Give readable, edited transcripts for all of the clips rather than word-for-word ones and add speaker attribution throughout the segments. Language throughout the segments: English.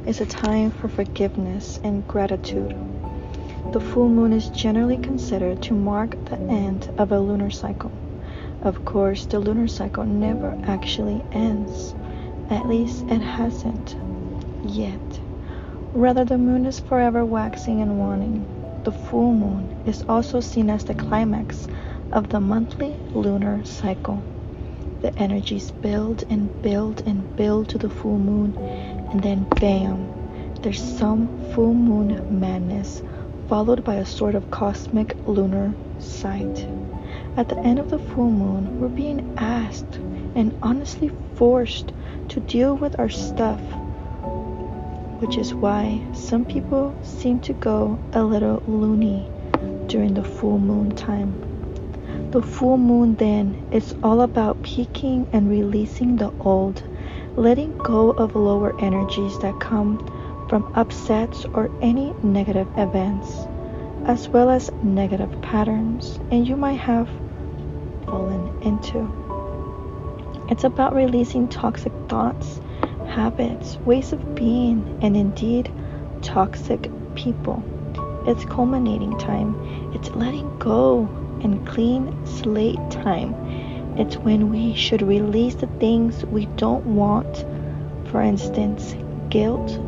Speaker 1: is a time for forgiveness and gratitude. The full moon is generally considered to mark the end of a lunar cycle. Of course, the lunar cycle never actually ends. At least it hasn't yet. Rather, the moon is forever waxing and waning. The full moon is also seen as the climax of the monthly lunar cycle. The energies build and build and build to the full moon, and then bam, there's some full moon madness, followed by a sort of cosmic lunar sight. At the end of the full moon, we're being asked and honestly forced to deal with our stuff, which is why some people seem to go a little loony during the full moon time. The full moon then is all about peaking and releasing the old, letting go of lower energies that come from upsets or any negative events, as well as negative patterns, and you might have fallen into. It's about releasing toxic thoughts, habits, ways of being, and indeed, toxic people. It's culminating time. It's letting go and clean slate time. It's when we should release the things we don't want. For instance, guilt,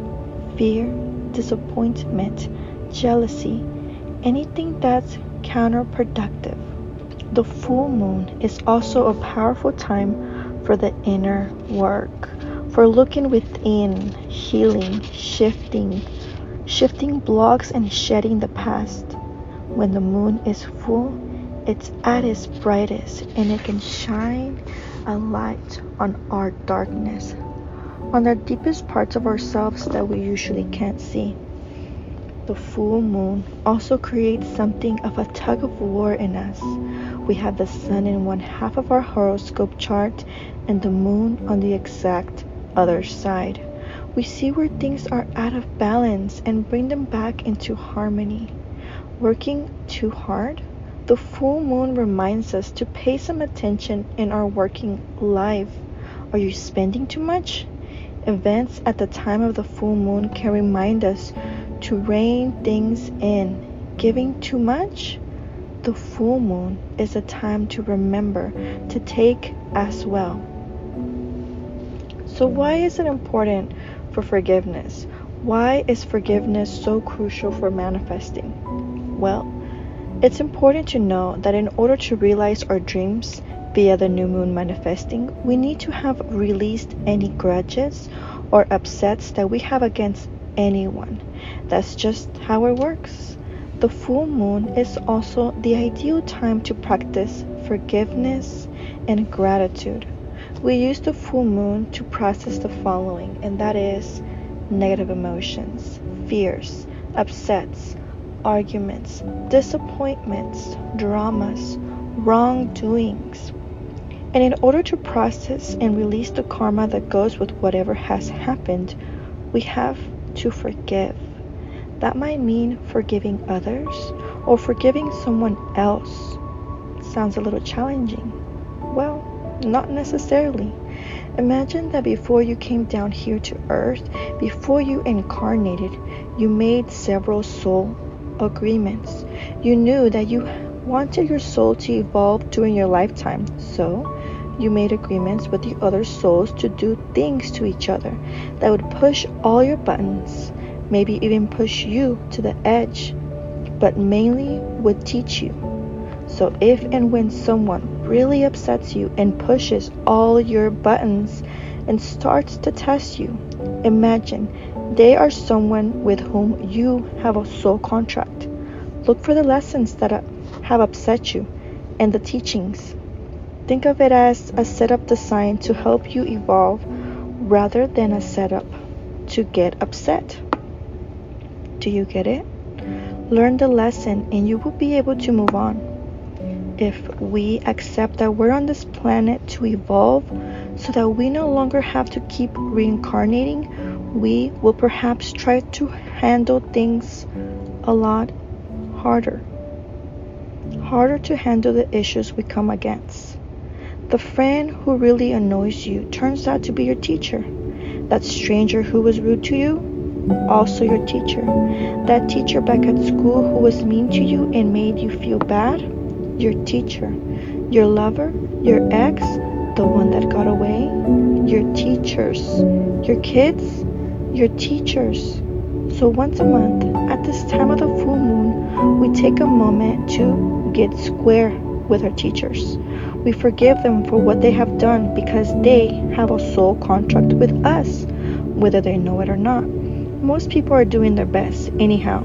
Speaker 1: fear, disappointment, jealousy, anything that's counterproductive. The full moon is also a powerful time for the inner work, for looking within, healing, shifting blocks and shedding the past. When the moon is full, it's at its brightest and it can shine a light on our darkness, on the deepest parts of ourselves that we usually can't see. The full moon also creates something of a tug of war in us. We have the sun in one half of our horoscope chart and the moon on the exact other side. We see where things are out of balance and bring them back into harmony. Working too hard? The full moon reminds us to pay some attention in our working life. Are you spending too much? Events at the time of the full moon can remind us to rein things in. Giving too much? The full moon is a time to remember to take as well. So why is it important for forgiveness? Why is forgiveness so crucial for manifesting? Well, it's important to know that in order to realize our dreams via the new moon manifesting, we need to have released any grudges or upsets that we have against anyone. That's just how it works. The full moon is also the ideal time to practice forgiveness and gratitude. We use the full moon to process the following, and that is negative emotions, fears, upsets, arguments, disappointments, dramas, wrongdoings. And in order to process and release the karma that goes with whatever has happened, we have to forgive. That might mean forgiving others or forgiving someone else. Sounds a little challenging. Well, not necessarily. Imagine that before you came down here to earth, before you incarnated, you made several soul agreements. You knew that you wanted your soul to evolve during your lifetime, so you made agreements with the other souls to do things to each other that would push all your buttons, maybe even push you to the edge, but mainly would teach you. So if and when someone really upsets you and pushes all your buttons and starts to test you, imagine they are someone with whom you have a soul contract. Look for the lessons that have upset you and the teachings. Think of it as a setup designed to help you evolve rather than a setup to get upset. Do you get it? Learn the lesson and you will be able to move on. If we accept that we're on this planet to evolve so that we no longer have to keep reincarnating, we will perhaps try to handle things a lot harder to handle the issues we come against. The friend who really annoys you turns out to be your teacher. That stranger who was rude to you Also your teacher. That teacher back at school who was mean to you and made you feel bad? Your teacher. Your lover? Your ex? The one that got away? Your teachers. Your kids? Your teachers. So once a month, at this time of the full moon, we take a moment to get square with our teachers. We forgive them for what they have done because they have a soul contract with us, whether they know it or not. Most people are doing their best anyhow,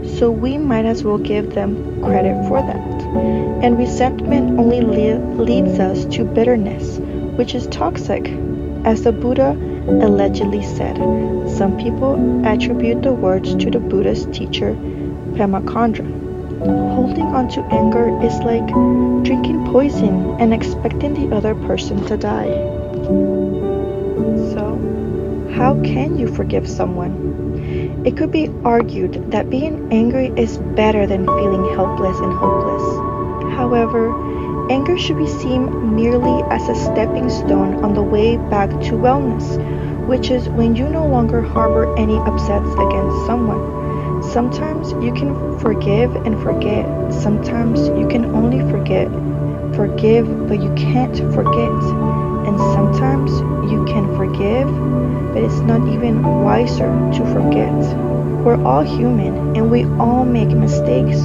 Speaker 1: so we might as well give them credit for that. And resentment only leads us to bitterness, which is toxic. As the Buddha allegedly said, some people attribute the words to the Buddha's teacher Pema Chödrön. Holding on to anger is like drinking poison and expecting the other person to die. So, how can you forgive someone? It could be argued that being angry is better than feeling helpless and hopeless. However, anger should be seen merely as a stepping stone on the way back to wellness, which is when you no longer harbor any upsets against someone. Sometimes you can forgive and forget. Sometimes you can only forgive, but you can't forget. And sometimes you can forgive, but it's not even wiser to forget. We're all human and we all make mistakes.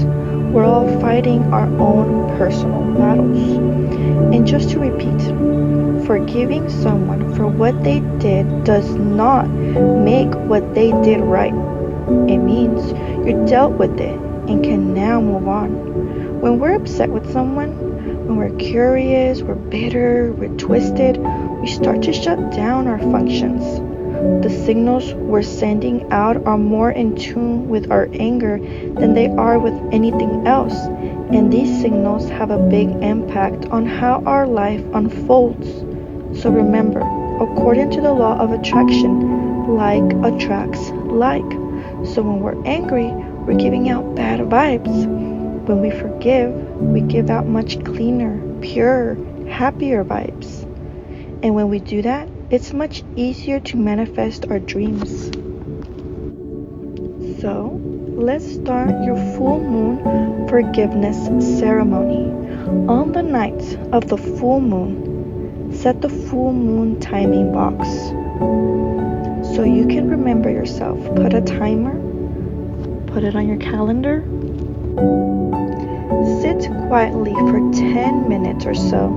Speaker 1: We're all fighting our own personal battles. And just to repeat, forgiving someone for what they did does not make what they did right. It means you dealt with it and can now move on. When we're upset with someone, when we're curious, we're bitter, we're twisted, we start to shut down our functions. The signals we're sending out are more in tune with our anger than they are with anything else, and these signals have a big impact on how our life unfolds. So remember, according to the law of attraction, like attracts like. So when we're angry, we're giving out bad vibes. When we forgive, we give out much cleaner, purer, happier vibes. And when we do that, it's much easier to manifest our dreams. So, let's start your full moon forgiveness ceremony. On the night of the full moon, set the full moon timing box. So you can remember yourself. Put a timer, put it on your calendar. Sit quietly for 10 minutes or so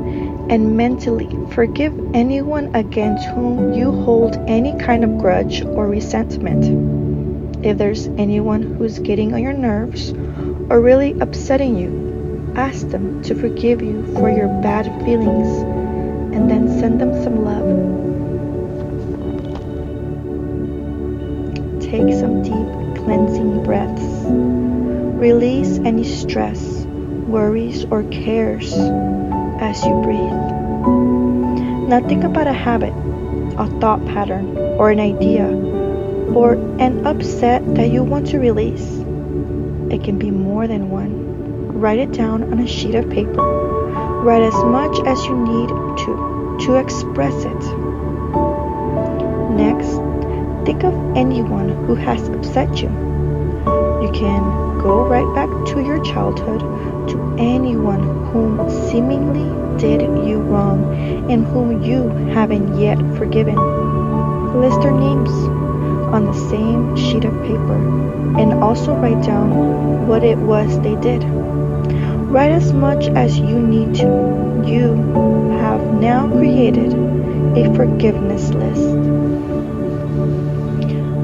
Speaker 1: and mentally forgive anyone against whom you hold any kind of grudge or resentment. If there's anyone who's getting on your nerves or really upsetting you, ask them to forgive you for your bad feelings and then send them some love. Take some deep cleansing breaths. Release any stress, worries, or cares as you breathe. Now think about a habit, a thought pattern, or an idea, or an upset that you want to release. It can be more than one. Write it down on a sheet of paper. Write as much as you need to express it. Next, think of anyone who has upset you. You can go right back to your childhood, to anyone whom seemingly did you wrong and whom you haven't yet forgiven. List their names on the same sheet of paper and also write down what it was they did. Write as much as you need to. You have now created a forgiveness list.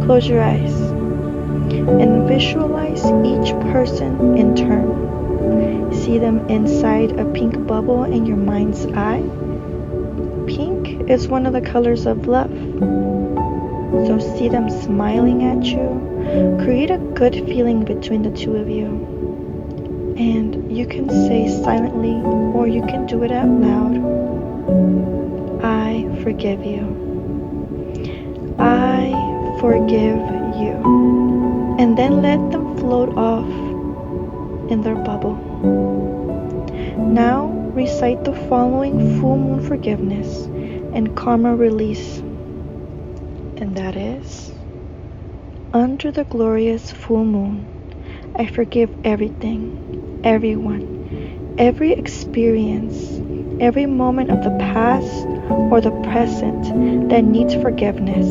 Speaker 1: Close your eyes and visualize each person in turn. See them inside a pink bubble in your mind's eye. Pink is one of the colors of love. So see them smiling at you. Create a good feeling between the two of you. And you can say silently or you can do it out loud. I forgive you. I forgive you. And then let them float off in their bubble. Now recite the following full moon forgiveness and karma release. And that is, Under the glorious full moon, I forgive everything, everyone, every experience, every moment of the past or the present that needs forgiveness.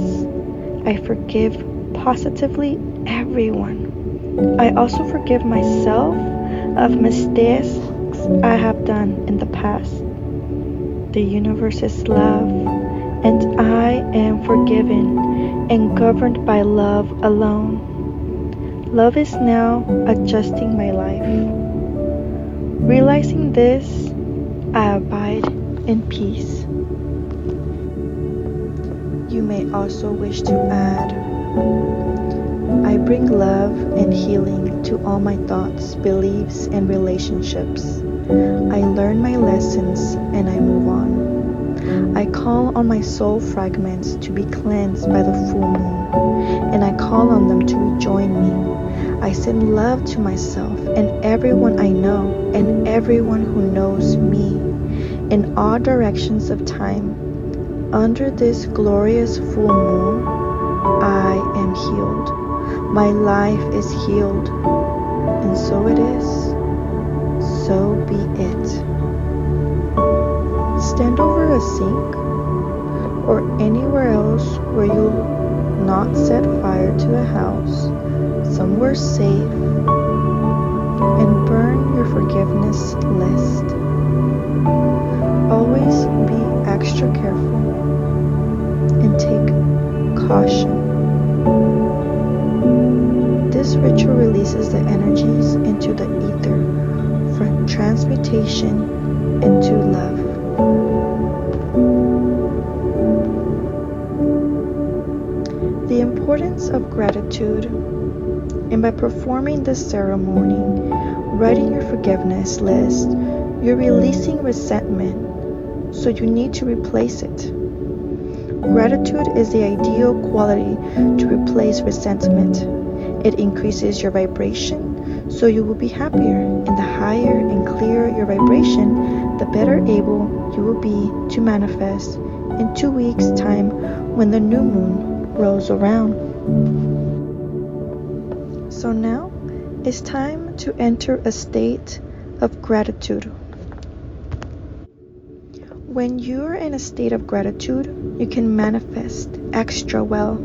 Speaker 1: I forgive positively everyone. I also forgive myself of mistakes I have done in the past. The universe is love, and I am forgiven and governed by love alone. Love is now adjusting my life. Realizing this, I abide in peace. You may also wish to add, I bring love and healing to all my thoughts, beliefs, and relationships. I learn my lessons and I move on. I call on my soul fragments to be cleansed by the full moon, and I call on them to rejoin me. I send love to myself and everyone I know and everyone who knows me in all directions of time. Under this glorious full moon, I am healed. My life is healed, and so it is. So be it. Stand over a sink or anywhere else where you'll not set fire to a house, somewhere safe, and burn your forgiveness list. Always be extra careful and take caution. This ritual releases the energies into the ether for transmutation into love. The importance of gratitude. And by performing this ceremony, writing your forgiveness list, you're releasing resentment, so you need to replace it. Gratitude is the ideal quality to replace resentment. It increases your vibration, so you will be happier. And the higher and clearer your vibration, the better able you will be to manifest in 2 weeks' time when the new moon rolls around. So now it's time to enter a state of gratitude. When you're in a state of gratitude, you can manifest extra well.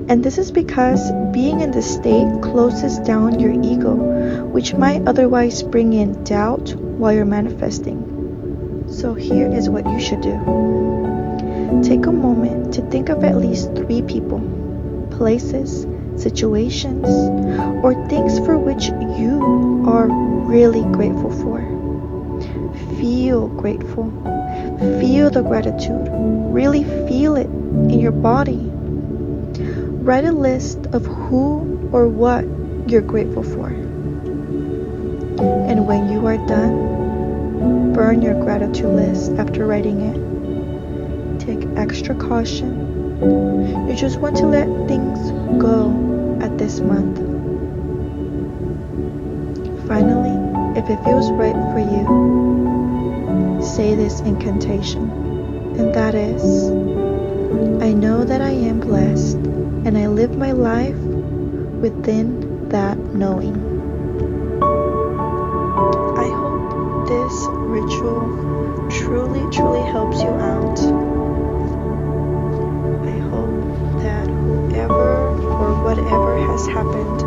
Speaker 1: And this is because being in this state closes down your ego, which might otherwise bring in doubt while you're manifesting. So here is what you should do. Take a moment to think of at least 3 people, places, situations, or things for which you are really grateful for. Feel grateful. Feel the gratitude. Really feel it in your body. Write a list of who or what you're grateful for. And when you are done, burn your gratitude list after writing it. Take extra caution. You just want to let things go at this month. Finally, if it feels right for you, say this incantation, and that is, I know that I am blessed, and I live my life within that knowing. I hope this ritual truly helps you out. I hope that whoever or whatever has happened